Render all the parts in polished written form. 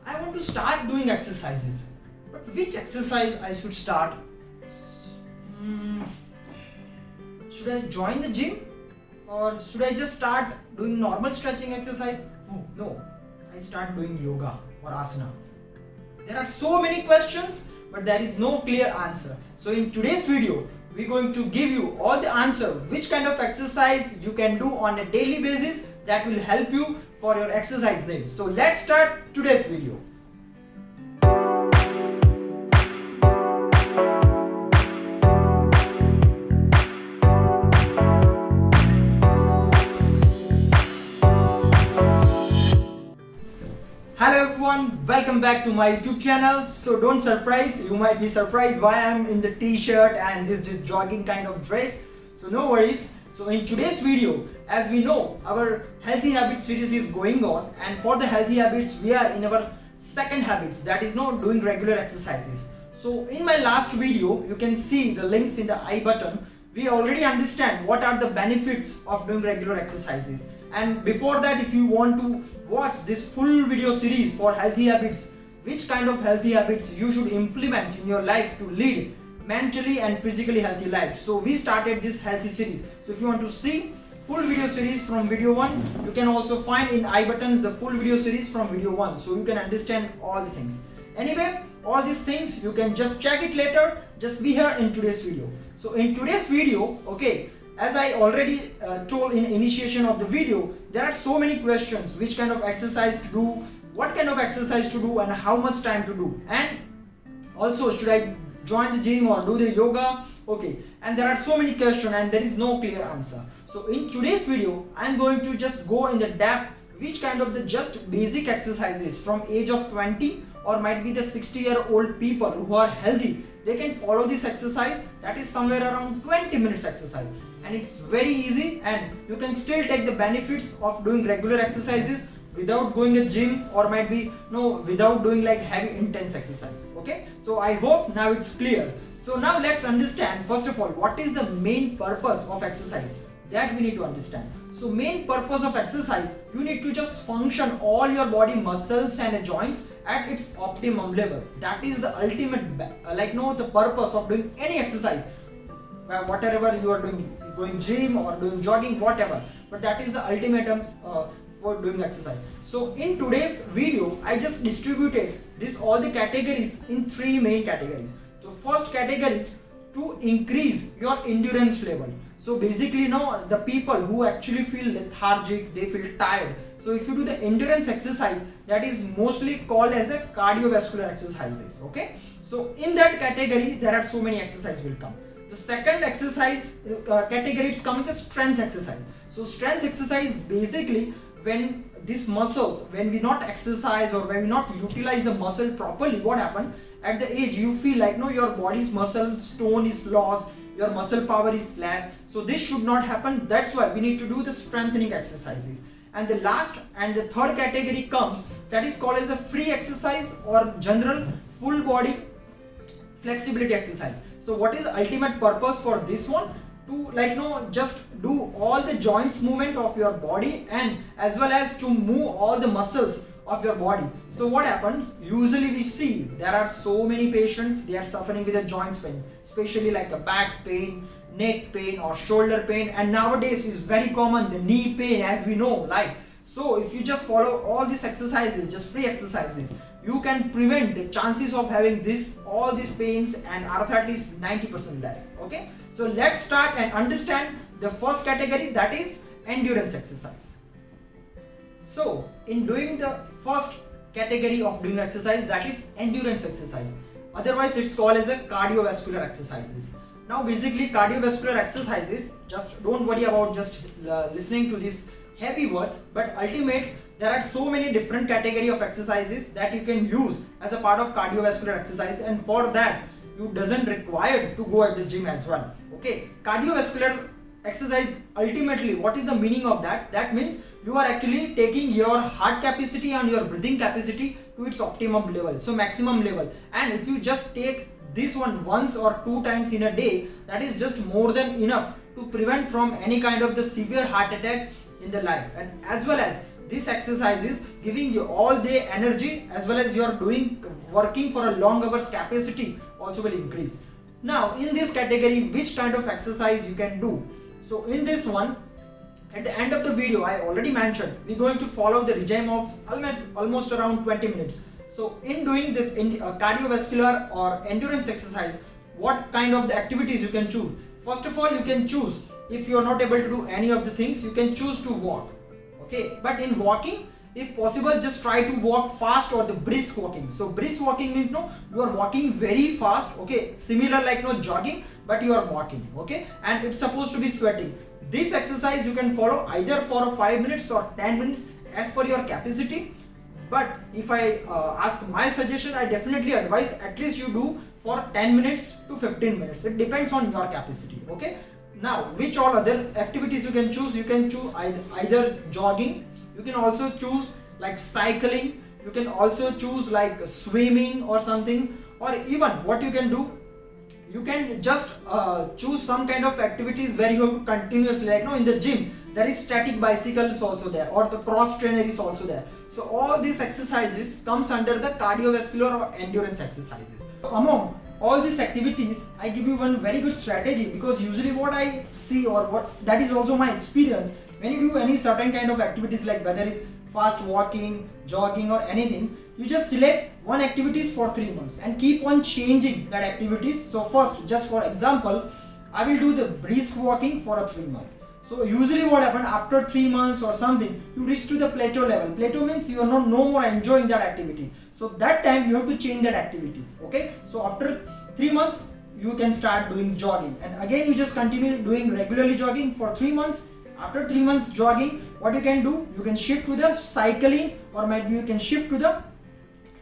I want to start doing exercises, but which exercise I should start? Hmm, should I join the gym, or should I just start doing normal stretching exercise? Oh no, I start doing yoga or asana. There are so many questions, but there is no clear answer. So in today's video, we're going to give you all the answer which kind of exercise you can do on a daily basis that will help you for your exercise needs. So let's start today's video. Hello everyone, welcome back to my YouTube channel. So don't surprise, you might be surprised why I'm in the t-shirt and this jogging kind of dress. So no worries. So in today's video, as we know, our healthy habits series is going on, and for the healthy habits we are in our second habits, that is not doing regular exercises. So in my last video, you can see the links in the I button. We already understand what are the benefits of doing regular exercises. And before that, if you want to watch this full video series for healthy habits, which kind of healthy habits you should implement in your life to lead mentally and physically healthy lives. So we started this healthy series. So if you want to see full video series from video 1, you can also find in I buttons the full video series from video 1. So you can understand all the things. Anyway, all these things you can just check it later. Just be here in today's video. So in today's video, okay, as I already told in initiation of the video, there are so many questions: which kind of exercise to do, what kind of exercise to do, and how much time to do, and also should I join the gym or do the yoga? Okay, and there are so many questions and there is no clear answer. So in today's video, I am going to just go in the depth which kind of the just basic exercises from age of 20 or might be the 60-year-old people who are healthy, they can follow this exercise. That is somewhere around 20 minutes exercise. And it's very easy, and you can still take the benefits of doing regular exercises without going a gym or might be without doing like heavy intense exercise. Okay, so I hope now it's clear. So now let's understand first of all what is the main purpose of exercise, that we need to understand. So main purpose of exercise, you need to just function all your body muscles and joints at its optimum level. That is the ultimate the purpose of doing any exercise, whatever you are doing, going gym or doing jogging, whatever, but that is the ultimatum for doing exercise. So in today's video, I just distributed all the categories in 3 main categories. So first category is to increase your endurance level. So basically the people who actually feel lethargic, they feel tired. So if you do the endurance exercise, that is mostly called as a cardiovascular exercises. Okay, so in that category there are so many exercises will come. The second exercise category is coming the strength exercise. So strength exercise basically when these muscles, when we not exercise or when we not utilize the muscle properly, what happen at the age you feel like your body's muscle tone is lost, your muscle power is less. So this should not happen. That's why we need to do the strengthening exercises. And the last and the third category comes, that is called as a free exercise or general full body flexibility exercise. So what is the ultimate purpose for this one? To just do all the joints movement of your body and as well as to move all the muscles of your body. So what happens, usually we see there are so many patients, they are suffering with a joint pain, especially like a back pain, neck pain or shoulder pain, and nowadays is very common the knee pain, as we know. So if you just follow all these exercises, just free exercises, you can prevent the chances of having all these pains and arthritis 90% less. Okay, so let's start and understand the first category, that is endurance exercise. So in doing the first category of doing exercise, that is endurance exercise, otherwise it's called as a cardiovascular exercises. Now basically cardiovascular exercises, just don't worry about just listening to these heavy words, but ultimate there are so many different category of exercises that you can use as a part of cardiovascular exercise, and for that you doesn't require to go at the gym as well. Okay, cardiovascular exercise, ultimately what is the meaning of that? That means you are actually taking your heart capacity and your breathing capacity to its optimum level, so maximum level. And if you just take this one once or 2 times in a day, that is just more than enough to prevent from any kind of the severe heart attack in the life. And as well as this exercise is giving you all day energy, as well as you are working for a long hours capacity also will increase. Now in this category, which kind of exercise you can do? So in this one, at the end of the video, I already mentioned we're going to follow the regime of almost around 20 minutes. So in doing the cardiovascular or endurance exercise, what kind of the activities you can choose? First of all, you can choose, if you are not able to do any of the things, you can choose to walk. Okay, but in walking, if possible, just try to walk fast or the brisk walking. So brisk walking means you are walking very fast, okay, similar like jogging, but you are walking, okay, and it's supposed to be sweating. This exercise you can follow either for 5 minutes or 10 minutes as per your capacity. But if I ask my suggestion, I definitely advise at least you do for 10 minutes to 15 minutes. It depends on your capacity, okay. Now, which all other activities you can choose? You can choose either jogging, you can also choose like cycling, you can also choose like swimming or something, or even what you can do, you can just choose some kind of activities where you have to continuously, like in the gym there is static bicycles also there, or the cross trainer is also there. So all these exercises comes under the cardiovascular or endurance exercises. So among all these activities, I give you one very good strategy, because usually what I see, or what that is also my experience, when you do any certain kind of activities, like whether it's fast walking, jogging or anything, you just select one activities for 3 months and keep on changing that activities. So first, just for example, I will do the brisk walking for 3 months. So usually what happens, after 3 months or something, you reach to the plateau level. Plateau means you are no more enjoying that activities. So that time you have to change that activities, okay. So after 3 months, you can start doing jogging, and again you just continue doing regularly jogging for 3 months. After 3 months jogging, what you can do, you can shift to the cycling, or maybe you can shift to the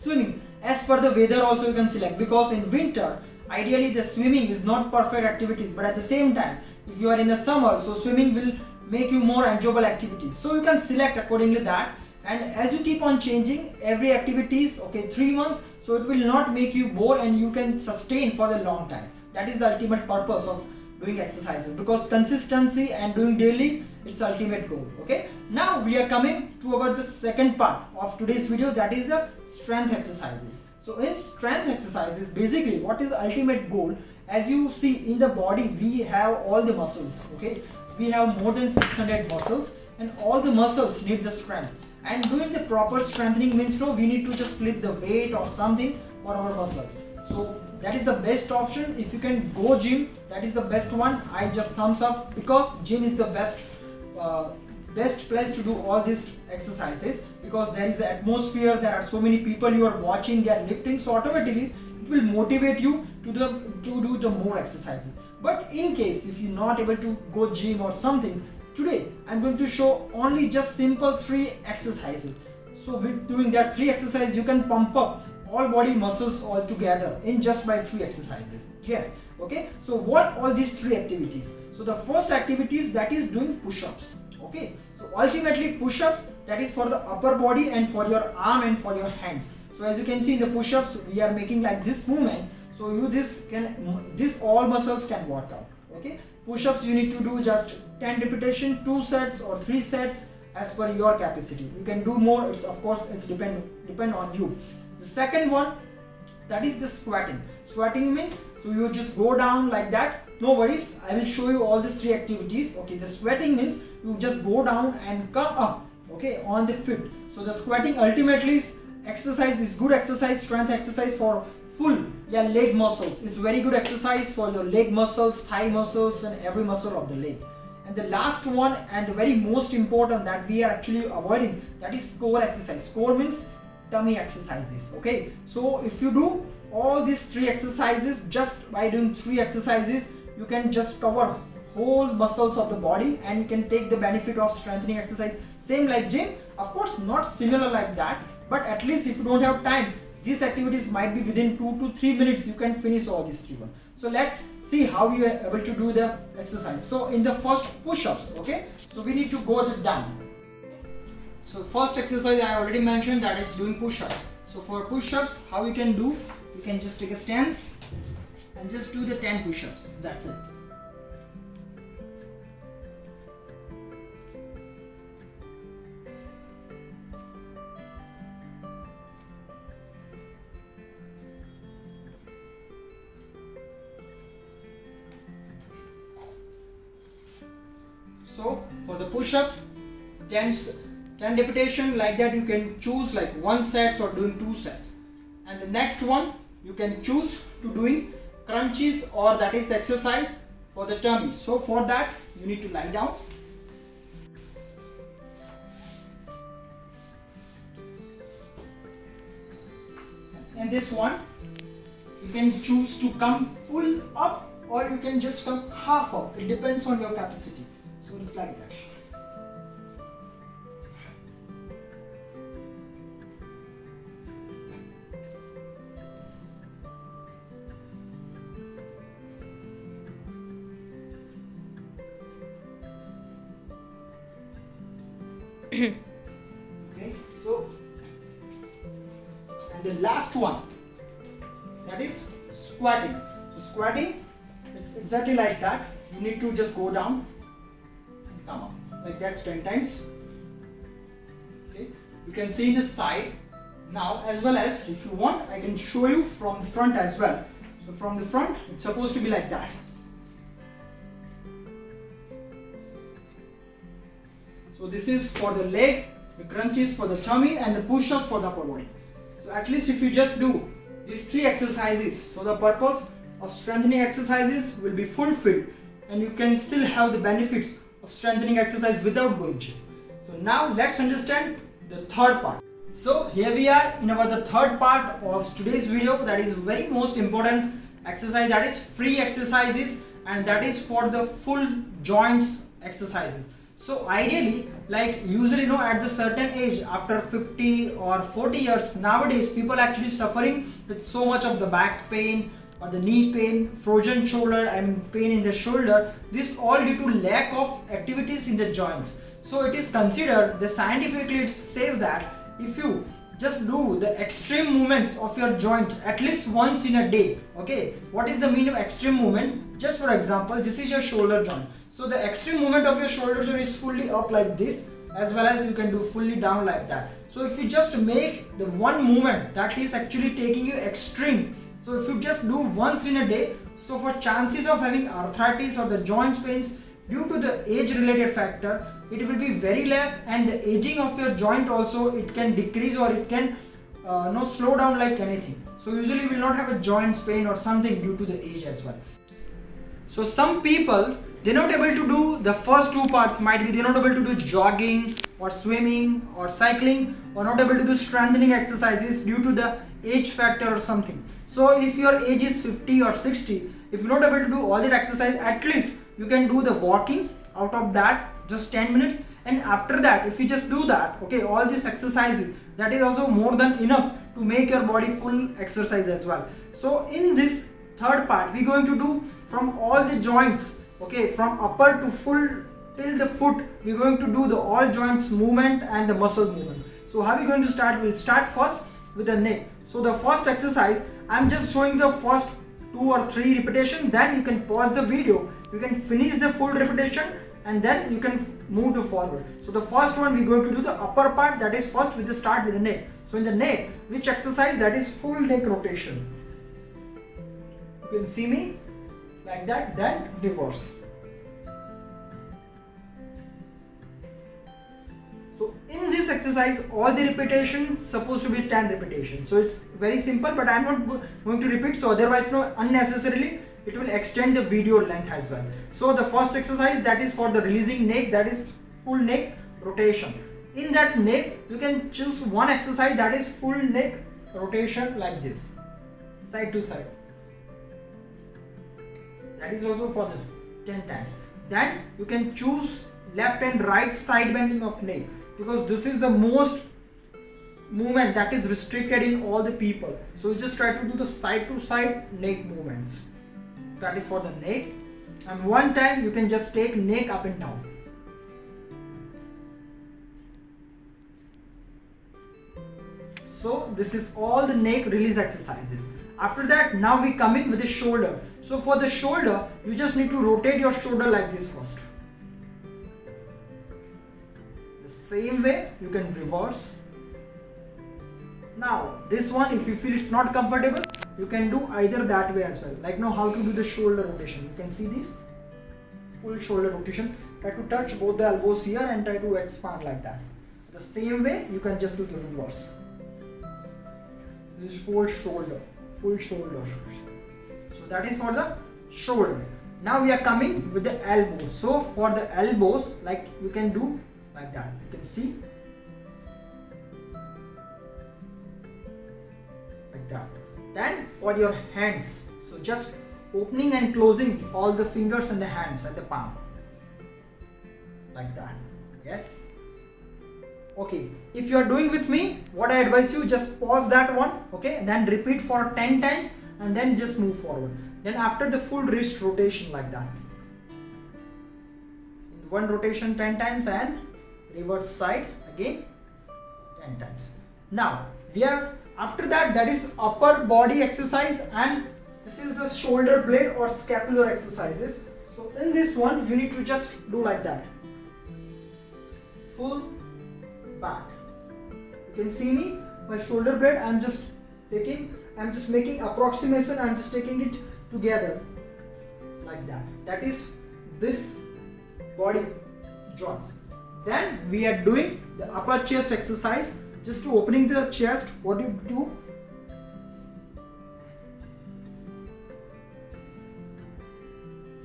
swimming. As per the weather also you can select, because in winter ideally the swimming is not perfect activities, but at the same time if you are in the summer, so swimming will make you more enjoyable activities. So you can select accordingly that, and as you keep on changing every activities, okay, 3 months, so it will not make you bored and you can sustain for a long time. That is the ultimate purpose of doing exercises, because consistency and doing daily, it's the ultimate goal, okay. Now we are coming to the second part of today's video, that is the strength exercises. So in strength exercises, basically what is the ultimate goal? As you see in the body, we have all the muscles, okay, we have more than 600 muscles, and all the muscles need the strength. And doing the proper strengthening means we need to just lift the weight or something for our muscles. So that is the best option. If you can go gym, that is the best one. I just thumbs up, because gym is the best place to do all these exercises, because there is an atmosphere, there are so many people you are watching, they are lifting, so automatically it will motivate you to do the more exercises. But in case if you're not able to go gym or something, today I'm going to show only just simple 3 exercises. So with doing that 3 exercises, you can pump up all body muscles all together in just by 3 exercises. Yes, okay. So what all these 3 activities? So the first activities, that is doing push-ups, okay. So ultimately push-ups, that is for the upper body and for your arm and for your hands. So as you can see in the push-ups, we are making like this movement. So this all muscles can work out, okay. Push-ups you need to do just 10 repetition, 2 sets or 3 sets as per your capacity. You can do more, it's of course it's depend on you. The second one, that is the squatting. Squatting means, so you just go down like that. No worries, I will show you all these 3 activities, okay. The squatting means you just go down and come up, okay, on the feet. So the squatting ultimately is good exercise, strength exercise for full leg muscles. It's very good exercise for your leg muscles, thigh muscles, and every muscle of the leg. And the last one, and the very most important that we are actually avoiding, that is core exercise. Core means tummy exercises, okay. So if you do all these 3 exercises, just by doing 3 exercises, you can just cover whole muscles of the body, and you can take the benefit of strengthening exercise. Same like gym, of course not similar like that, but at least if you don't have time, these activities might be within 2 to 3 minutes you can finish all these 3 ones. So let's see how you are able to do the exercise. So in the first push-ups, okay, so we need to go down. So first exercise I already mentioned, that is doing push-ups. So for push-ups, how you can do, you can just take a stance and just do the 10 push-ups, that's it. For the push-ups, 10 repetition, like that you can choose like 1 sets or doing 2 sets. And the next one you can choose to doing crunches, or that is exercise for the tummy. So for that you need to lie down. And this one you can choose to come full up, or you can just come half up. It depends on your capacity. So it's like that. Okay, so and the last one, that is squatting. So squatting, it's exactly like that. You need to just go down and come up like that 10 times. Okay, you can see the side now, as well as if you want I can show you from the front as well. So from the front it's supposed to be like that. So this is for the leg, the crunches for the tummy, and the push-ups for the upper body. So at least if you just do these 3 exercises, so the purpose of strengthening exercises will be fulfilled, and you can still have the benefits of strengthening exercise without going gym. So now let's understand the third part. So here we are in the third part of today's video, that is very most important exercise, that is free exercises, and that is for the full joints exercises. So ideally, like usually at the certain age, after 50 or 40 years, nowadays people actually suffering with so much of the back pain or the knee pain, frozen shoulder and pain in the shoulder. This all due to lack of activities in the joints. So it is considered, the scientifically it says that if you just do the extreme movements of your joint at least once in a day. Okay, what is the meaning of extreme movement? Just for example, this is your shoulder joint. So the extreme movement of your shoulder joint is fully up like this, as well as you can do fully down like that. So if you just make the one movement that is actually taking you extreme, so if you just do once in a day, so for chances of having arthritis or the joint pains due to the age related factor, it will be very less, and the aging of your joint also, it can decrease or it can slow down like anything. So usually we will not have a joint pain or something due to the age as well. So some people, they're not able to do the first 2 parts, might be they're not able to do jogging or swimming or cycling, or not able to do strengthening exercises due to the age factor or something. So if your age is 50 or 60, if you're not able to do all that exercise, at least you can do the walking out of that just 10 minutes, and after that if you just do that, okay, all these exercises, that is also more than enough to make your body full exercise as well. So in this third part we're going to do from all the joints, okay, from upper to full till the foot, we're going to do the all joints movement and the muscle movement. So how are we going to start? We'll start first with the neck. So the first exercise, I'm just showing the first 2 or 3 repetition, then you can pause the video, you can finish the full repetition, and then you can move to forward. So the first one we're going to do the upper part, that is first with the start with the neck. So in the neck, which exercise? That is full neck rotation. You can see me like that, then reverse. So in this exercise, all the repetitions supposed to be 10 repetitions. So it's very simple, but I'm not going to repeat, so otherwise unnecessarily it will extend the video length as well. So the first exercise, that is for the releasing neck, that is full neck rotation. In that neck, you can choose one exercise, that is full neck rotation like this, side to side. That is also for the 10 times. Then you can choose left and right side bending of neck, because this is the most movement that is restricted in all the people. So you just try to do the side to side neck movements. That is for the neck, and one time you can just take neck up and down. So this is all the neck release exercises. After that, now we come in with the shoulder. So for the shoulder, you just need to rotate your shoulder like this first. The same way you can reverse. Now this one, if you feel it's not comfortable, you can do either that way as well. Like now how to do the shoulder rotation. You can see this full shoulder rotation. try to touch both the elbows here and try to expand like that. The same way you can just do the reverse. This is full shoulder. So that is for the shoulder. Now we are coming with the elbows. So for the elbows, like you can do like that. You can see like that. Then for your hands, so just opening and closing all the fingers and the hands and the palm like that. Yes. Okay, if you are doing with me, what I advise you, just pause that one, okay, and then repeat for 10 times and then just move forward. Then after the full wrist rotation like that, in one rotation 10 times and reverse side again 10 times. Now we are after that, that is upper body exercise, and this is the shoulder blade or scapular exercises. So in this one you need to just do like that, full back. You can see me, my shoulder blade, I'm just making approximation, I'm just taking it together like that. That is this body joints. Then we are doing the upper chest exercise. Just to opening the chest, what you do,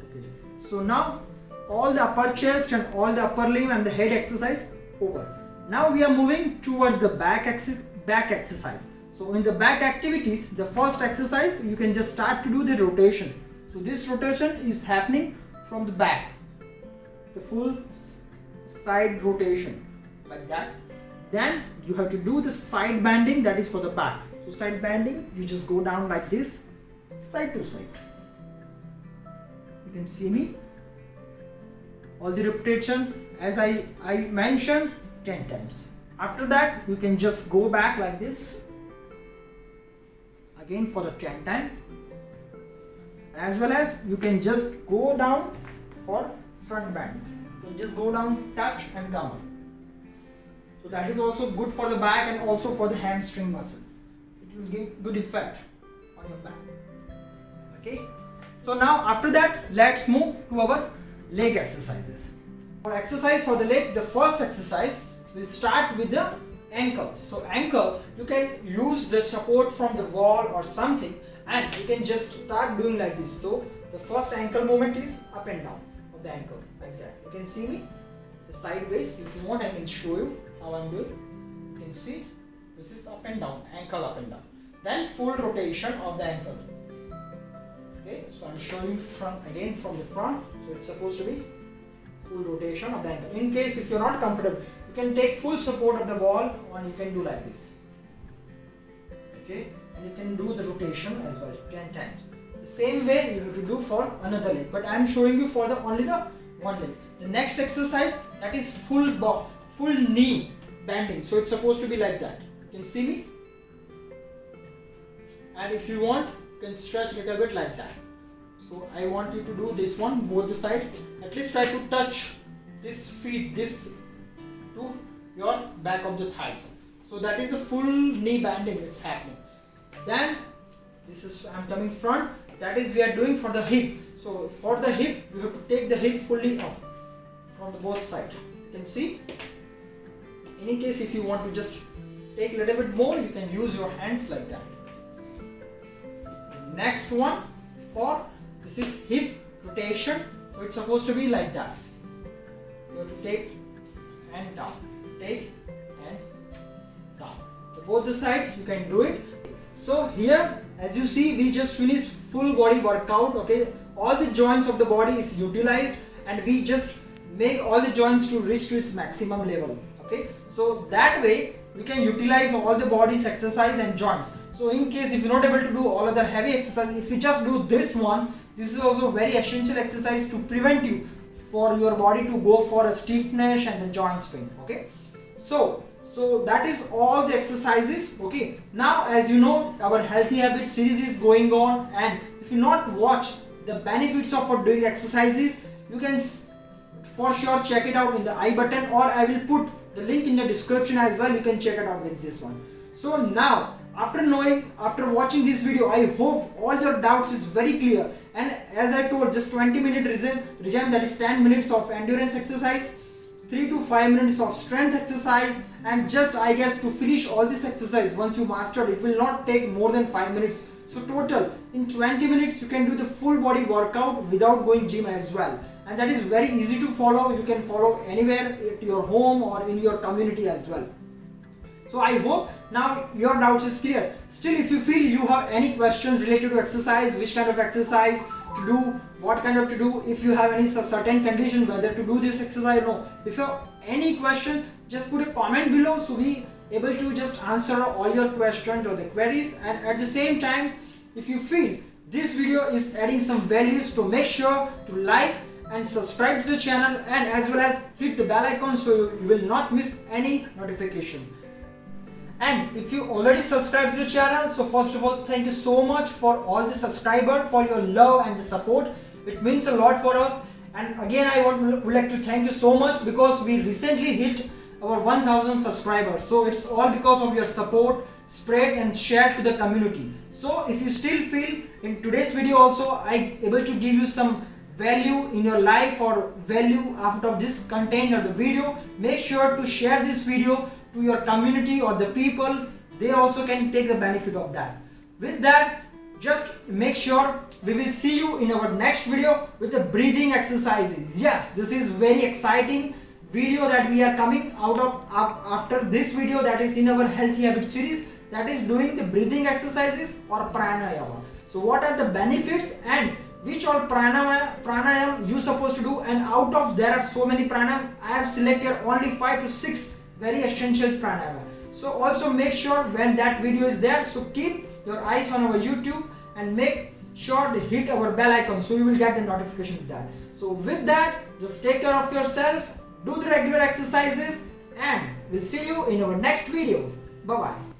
okay, so now all the upper chest and all the upper limb and the head exercise over. Now we are moving towards the back exercise. So in the back activities, the first exercise, you can just start to do the rotation. So this rotation is happening from the back, the full side rotation like that. Then you have to do the side bending, that is for the back. So side bending, you just go down like this, side to side. You can see me. All the repetition as I mentioned 10 times. After that you can just go back like this again for the 10 times, as well as you can just go down for front bend. You can just go down, touch and come up. So that is also good for the back and also for the hamstring muscle. It will give good effect on your back. Okay. So now after that, let's move to our leg exercises. For exercise for the leg, the first exercise will start with the ankle. So ankle, you can use the support from the wall or something, and you can just start doing like this. So the first ankle movement is up and down of the ankle like that. You can see me, the sideways. If you want, I can show you how I'm doing. You can see this is up and down, ankle up and down. Then full rotation of the ankle. Okay, so I'm showing from the front. So it's supposed to be full rotation of the ankle. In case if you're not comfortable, you can take full support of the wall and you can do like this. Okay, and you can do the rotation as well 10 times. The same way you have to do for another leg, but I'm showing you for the only the one leg. The next exercise, that is full knee bending. So it's supposed to be like that. You can see me, and if you want, you can stretch a little bit like that. So I want you to do this one, both the side. At least try to touch this feet, this to your back of the thighs. So that is a full knee bending it's happening. Then this is, I'm coming front, that is we are doing for the hip. So for the hip, you have to take the hip fully up from the both sides. You can see. In case if you want to just take a little bit more, you can use your hands like that. Next one, for this is hip rotation. So it's supposed to be like that. You have to take and down, take and down. So both the sides you can do it. So here, as you see, we just finished full body workout. Okay, all the joints of the body is utilized, and we just make all the joints to reach to its maximum level. Okay, so that way we can utilize all the body's exercise and joints. So in case if you're not able to do all other heavy exercise, if you just do this one, this is also very essential exercise to prevent you for your body to go for a stiffness and the joint pain. Okay, so that is all the exercises. Okay, now as you know, our healthy habit series is going on, and if you not watch the benefits of doing exercises, you can for sure check it out in the I button, or I will put the link in the description as well. You can check it out with this one. So now after watching this video, I hope all your doubts is very clear. And as I told, just 20-minute regime, that is 10 minutes of endurance exercise, 3 to 5 minutes of strength exercise, and just I guess to finish all this exercise, once you mastered, it will not take more than 5 minutes. So total in 20 minutes you can do the full body workout without going gym as well. And that is very easy to follow. You can follow anywhere at your home or in your community as well. So I hope now your doubts is clear. Still, if you feel you have any questions related to exercise, which kind of exercise to do, what kind of to do, if you have any certain condition whether to do this exercise or no, if you have any question, just put a comment below so we able to just answer all your questions or the queries. And at the same time, if you feel this video is adding some values, to make sure to like and subscribe to the channel, and as well as hit the bell icon so you will not miss any notification. And if you already subscribed to the channel, so first of all, thank you so much for all the subscribers, for your love and the support. It means a lot for us. And again, I would like to thank you so much, because we recently hit our 1000 subscribers. So it's all because of your support, spread and share to the community. So if you still feel in today's video also I able to give you some value in your life or value out of this content or the video, make sure to share this video to your community or the people. They also can take the benefit of that. With that, just make sure we will see you in our next video with the breathing exercises. Yes, this is very exciting video that we are coming out of after this video, that is in our healthy habit series, that is doing the breathing exercises or pranayama. So what are the benefits and which all pranayam you supposed to do, and out of there are so many pranayam, I have selected only 5 to 6 very essential pranayama. So also make sure when that video is there, so keep your eyes on our YouTube and make sure to hit our bell icon so you will get the notification of that. So with that, just take care of yourself, do the regular exercises, and we'll see you in our next video. Bye bye.